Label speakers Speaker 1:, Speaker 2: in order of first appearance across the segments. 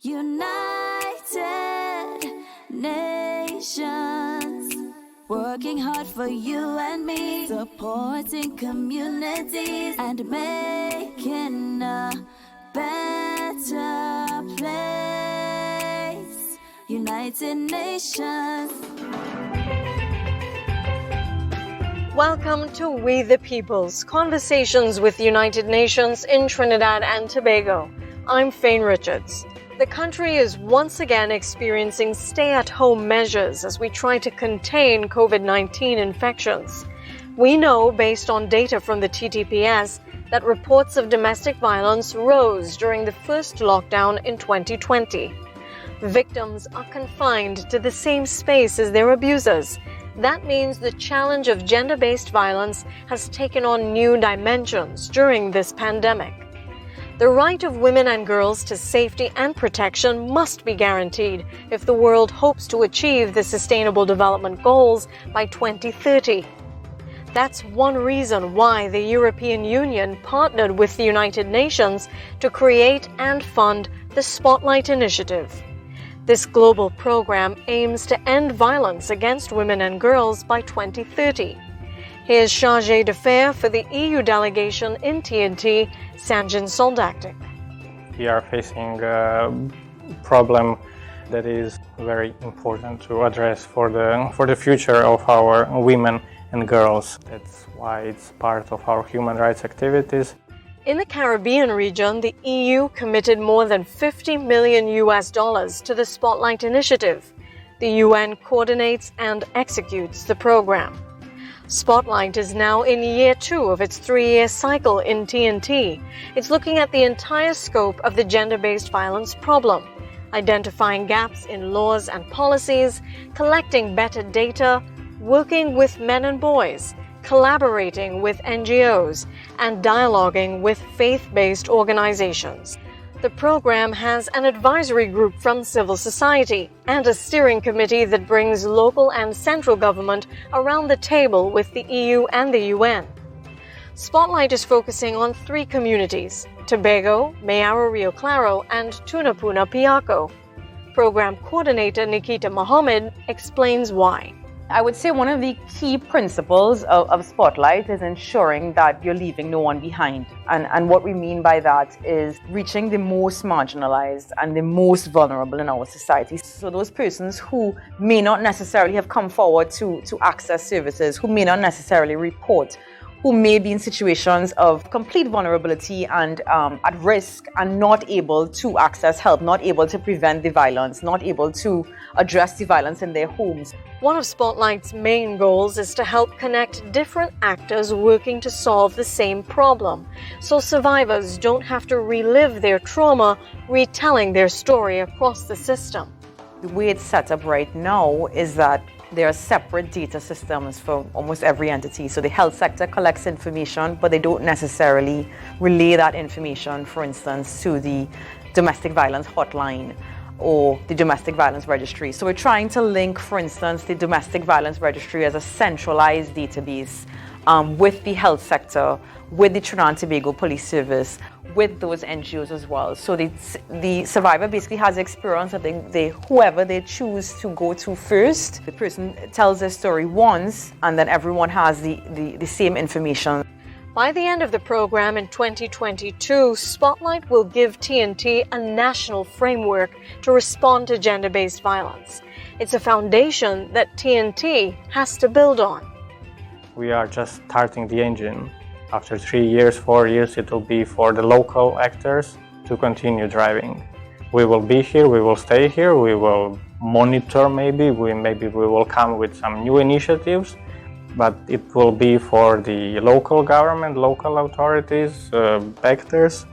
Speaker 1: United Nations, working hard for you and me, supporting communities and making a better place. United Nations.
Speaker 2: Welcome to We the Peoples, Conversations with United Nations in Trinidad and Tobago. I'm Faine Richards. The country is once again experiencing stay-at-home measures as we try to contain COVID-19 infections. We know, based on data from the TTPS, that reports of domestic violence rose during the first lockdown in 2020. Victims are confined to the same space as their abusers. That means the challenge of gender-based violence has taken on new dimensions during this pandemic. The right of women and girls to safety and protection must be guaranteed if the world hopes to achieve the Sustainable Development Goals by 2030. That's one reason why the European Union partnered with the United Nations to create and fund the Spotlight Initiative. This global program aims to end violence against women and girls by 2030. Here's Chargé d'Affaires for the EU delegation in TNT, Sanjin Soldatic.
Speaker 3: We are facing a problem that is very important to address for the future of our women and girls. That's why it's part of our human rights activities.
Speaker 2: In the Caribbean region, the EU committed more than $50 million to the Spotlight Initiative. The UN coordinates and executes the program. Spotlight is now in year 2 of its 3-year cycle in TNT. It's looking at the entire scope of the gender-based violence problem, identifying gaps in laws and policies, collecting better data, working with men and boys, collaborating with NGOs, and dialoguing with faith-based organizations. The program has an advisory group from civil society and a steering committee that brings local and central government around the table with the EU and the UN. Spotlight is focusing on 3 communities: Tobago, Mayaro Rio Claro, and Tunapuna Piaco. Program coordinator Nikita Mohammed explains why.
Speaker 4: I would say one of the key principles of Spotlight is ensuring that you're leaving no one behind. And what we mean by that is reaching the most marginalized and the most vulnerable in our society. So those persons who may not necessarily have come forward to access services, who may not necessarily report, who may be in situations of complete vulnerability and at risk and not able to access help, not able to prevent the violence, not able to address the violence in their homes.
Speaker 2: One of Spotlight's main goals is to help connect different actors working to solve the same problem, so survivors don't have to relive their trauma, retelling their story across the system.
Speaker 4: The way it's set up right now is that there are separate data systems for almost every entity. So the health sector collects information, but they don't necessarily relay that information, for instance, to the domestic violence hotline or the domestic violence registry. So we're trying to link, for instance, the domestic violence registry as a centralized database with the health sector, with the Trinidad and Tobago Police Service, with those NGOs as well. So the survivor basically has experience that whoever they choose to go to first, the person tells their story once, and then everyone has the same information.
Speaker 2: By the end of the program in 2022, Spotlight will give TNT a national framework to respond to gender-based violence. It's a foundation that TNT has to build on.
Speaker 3: We are just starting the engine. After 3 years, 4 years, it will be for the local actors to continue driving. We will be here, we will stay here, we will monitor maybe we will come with some new initiatives, but it will be for the local government, local authorities, actors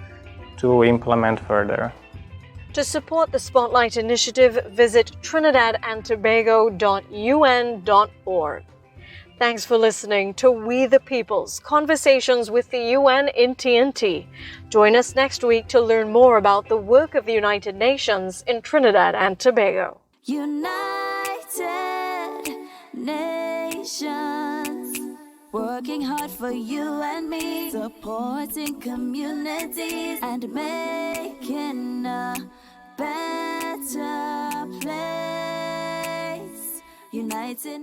Speaker 3: to implement further.
Speaker 2: To support the Spotlight Initiative, visit trinidadandtobago.un.org. Thanks for listening to We the Peoples, Conversations with the UN in TNT. Join us next week to learn more about the work of the United Nations in Trinidad and Tobago.
Speaker 1: United Nations, working hard for you and me, supporting communities and making a better United